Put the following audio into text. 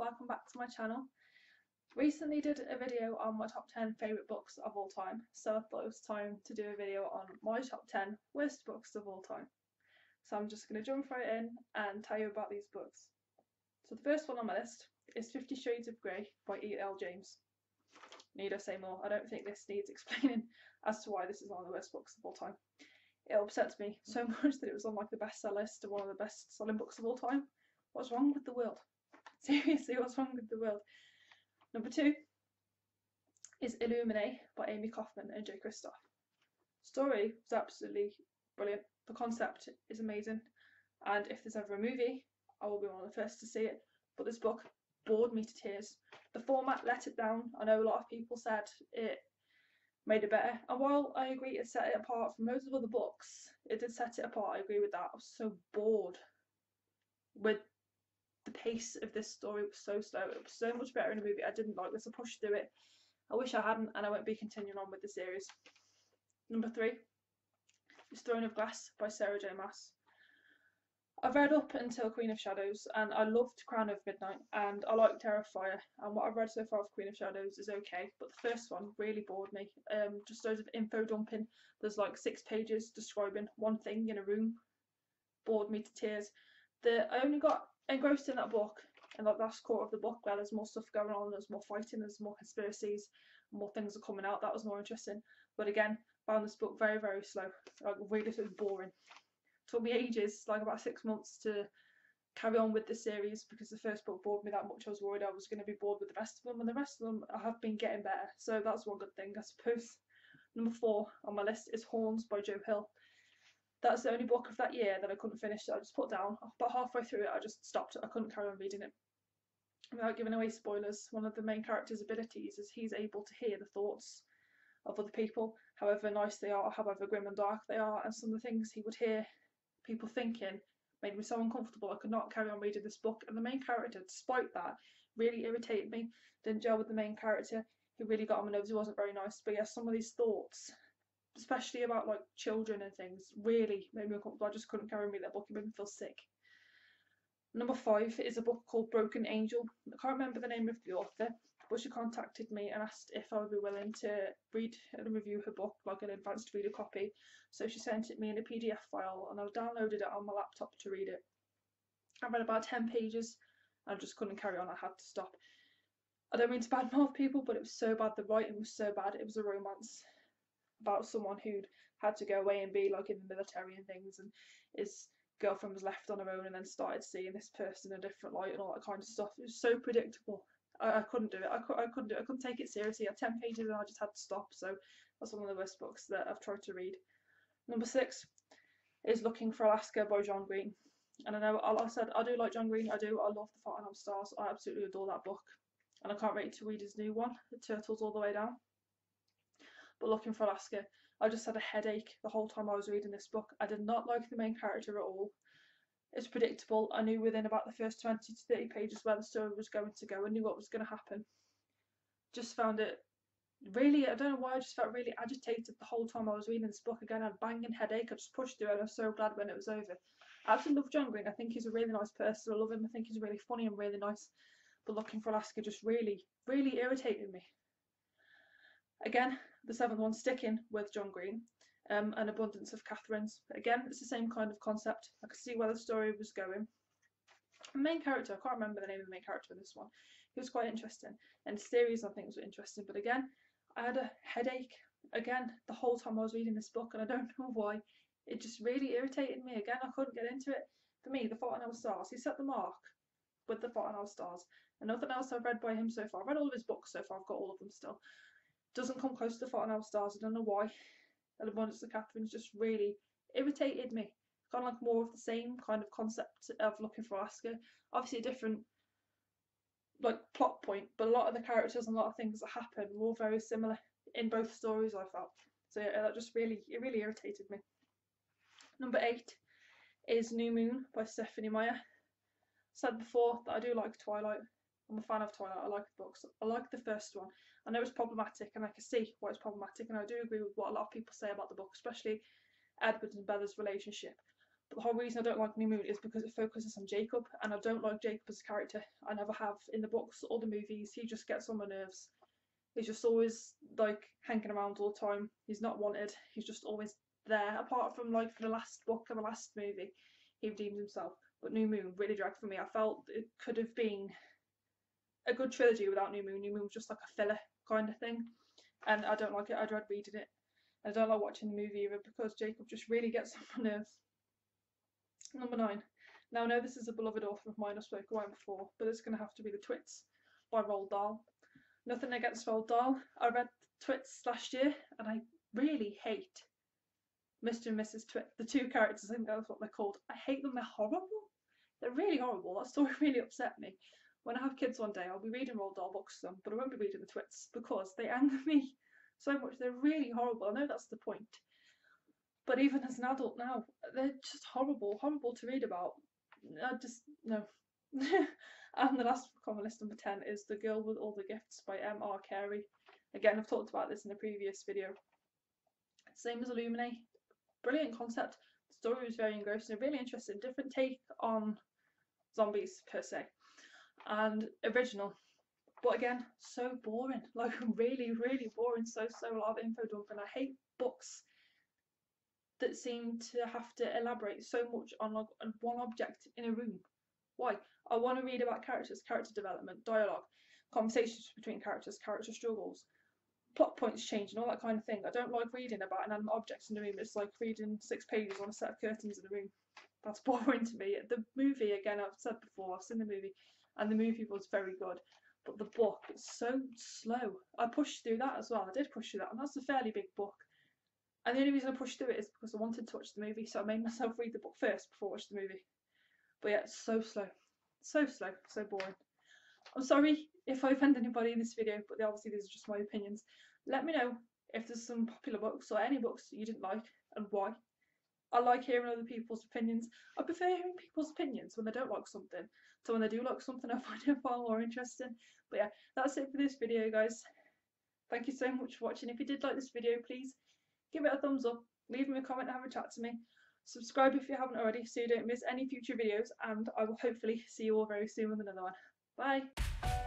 welcome back to my channel. Recently did a video on my top 10 favourite books of all time, so I thought it was time to do a video on my top 10 worst books of all time. So I'm just going to jump right in and tell you about these books. So the first one on my list is 50 Shades of Grey by E.L. James. Need I say more? I don't think this needs explaining as to why this is one of the worst books of all time. It upsets me so much that it was on like the bestseller list of one of the best selling books of all time. What's wrong with the world? Seriously, what's wrong with the world? Number 2 is Illuminae by Amie Kaufman and Jay Kristoff. Story was absolutely brilliant. The concept is amazing, and if there's ever a movie, I will be one of the first to see it. But this book bored me to tears. The format let it down. I know a lot of people said it made it better, and while I agree it set it apart from loads of other books, it did set it apart. I agree with that. I was so bored with the pace of this story. It was so slow. It was so much better in a movie. I didn't like this. I pushed through it. I wish I hadn't, and I won't be continuing on with the series. Number 3 is Throne of Glass by Sarah J Maas. I've read up until Queen of Shadows, and I loved Crown of Midnight, and I like Terrifier, and what I've read so far of Queen of Shadows is okay, but the first one really bored me. Just loads of info dumping. There's like 6 pages describing one thing in a room. Bored me to tears. I only got engrossed in that book and like the last quarter of the book where there's more stuff going on, there's more fighting, there's more conspiracies, more things are coming out. That was more interesting. But again, found this book very, very slow, like really sort of boring. Took me ages, like about 6 months, to carry on with the series because the first book bored me that much. I was worried I was going to be bored with the rest of them, and the rest of them have been getting better, so that's one good thing, I suppose. Number 4 on my list is Horns by Joe Hill. That's the only book of that year that I couldn't finish, so I just put down. About halfway through it I just stopped. I couldn't carry on reading it. Without giving away spoilers, one of the main character's abilities is he's able to hear the thoughts of other people, however nice they are, however grim and dark they are, and some of the things he would hear people thinking made me so uncomfortable I could not carry on reading this book. And the main character, despite that, really irritated me. Didn't gel with the main character. He really got on my nerves. He wasn't very nice. But yeah, some of these thoughts, especially about like children and things, really made me uncomfortable. I just couldn't carry on reading that book. It made me feel sick. Number 5 is a book called Broken Angel. I can't remember the name of the author, but she contacted me and asked if I would be willing to read and review her book, like an advanced reader copy. So she sent it me in a PDF file, and I downloaded it on my laptop to read it. I read about 10 pages and I just couldn't carry on. I had to stop. I don't mean to badmouth people, but it was so bad. The writing was so bad. It was a romance about someone who'd had to go away and be like in the military and things, and his girlfriend was left on her own and then started seeing this person in a different light and all that kind of stuff. It was so predictable. I couldn't do it. I couldn't do it. I couldn't take it seriously. At 10 pages and I just had to stop. So that's one of the worst books that I've tried to read. Number 6 is Looking for Alaska by John Green. And I know, like I said, I do like John Green. I do. I love The Fault in Our Stars. I absolutely adore that book. And I can't wait to read his new one, The Turtles All the Way Down. But Looking for Alaska, I just had a headache the whole time I was reading this book. I did not like the main character at all. It's predictable. I knew within about the first 20 to 30 pages where the story was going to go. I knew what was going to happen. Just found it really, I don't know why, I just felt really agitated the whole time I was reading this book. Again, I had a banging headache. I just pushed through it and I was so glad when it was over. I absolutely love John Green. I think he's a really nice person. I love him. I think he's really funny and really nice. But Looking for Alaska just really, really irritated me. Again, the 7th one, sticking with John Green, An Abundance of Catherines. Again, it's the same kind of concept. I could see where the story was going. The main character, I can't remember the name of the main character in this one. He was quite interesting, and the series I think was interesting. But again, I had a headache again the whole time I was reading this book, and I don't know why. It just really irritated me. Again, I couldn't get into it. For me, The Fault in Our Stars, he set the mark with The Fault in Our Stars, and nothing else I've read by him so far. I've read all of his books so far. I've got all of them still. Doesn't come close to The Fault in Our Stars. I don't know why. An Abundance of Catherines just really irritated me. Kind of like more of the same kind of concept of Looking for Alaska. Obviously a different like plot point, but a lot of the characters and a lot of things that happen were all very similar in both stories, I felt. So yeah, that just really irritated me. Number 8 is New Moon by Stephenie Meyer. Said before that I do like Twilight. I'm a fan of Twilight. I like the books. I like the first one. I know it's problematic, and I can see why it's problematic, and I do agree with what a lot of people say about the book, especially Edward and Bella's relationship. But the whole reason I don't like New Moon is because it focuses on Jacob, and I don't like Jacob as a character. I never have in the books or the movies. He just gets on my nerves. He's just always like hanging around all the time. He's not wanted. He's just always there. Apart from like the last book and the last movie, he redeemed himself. But New Moon really dragged for me. I felt it could have been a good trilogy without New Moon. New Moon was just like a filler kind of thing, and I don't like it. I dread reading it. I don't like watching the movie either because Jacob just really gets on my nerves. Number 9. Now I know this is a beloved author of mine I've spoken about before, but it's going to have to be The Twits by Roald Dahl. Nothing against Roald Dahl. I read Twits last year and I really hate Mr. and Mrs. Twit, the two characters. I think that's what they're called. I hate them. They're horrible. They're really horrible. That story really upset me. When I have kids one day, I'll be reading Roald Dahl books to them, but I won't be reading the Twits because they anger me so much. They're really horrible. I know that's the point. But even as an adult now, they're just horrible to read about. I just, no. And the last book on my list, number 10, is The Girl with All the Gifts by M.R. Carey. Again, I've talked about this in a previous video. Same as Illuminae. Brilliant concept. The story was very engrossing, really interesting, different take on zombies per se, and original. But again, so boring. Like really boring. So a lot of info dump, and I hate books that seem to have to elaborate so much on like one object in a room. Why? I want to read about characters, character development, dialogue, conversations between characters, character struggles, plot points change and all that kind of thing. I don't like reading about inanimate objects in a room. It's like reading 6 pages on a set of curtains in a room. That's boring to me. The movie, again, I've said before, I've seen the movie, and the movie was very good. But the book is so slow. I pushed through that as well. I did push through that, and that's a fairly big book. And the only reason I pushed through it is because I wanted to watch the movie, so I made myself read the book first before I watched the movie. But yeah, it's so slow. So slow, so boring. I'm sorry if I offend anybody in this video, but obviously these are just my opinions. Let me know if there's some popular books or any books that you didn't like and why. I like hearing other people's opinions. I prefer hearing people's opinions when they don't like something. So when they do like something, I find it far more interesting. But yeah, that's it for this video, guys. Thank you so much for watching. If you did like this video, please give it a thumbs up, leave me a comment and have a chat to me. Subscribe if you haven't already so you don't miss any future videos, and I will hopefully see you all very soon with another one. Bye!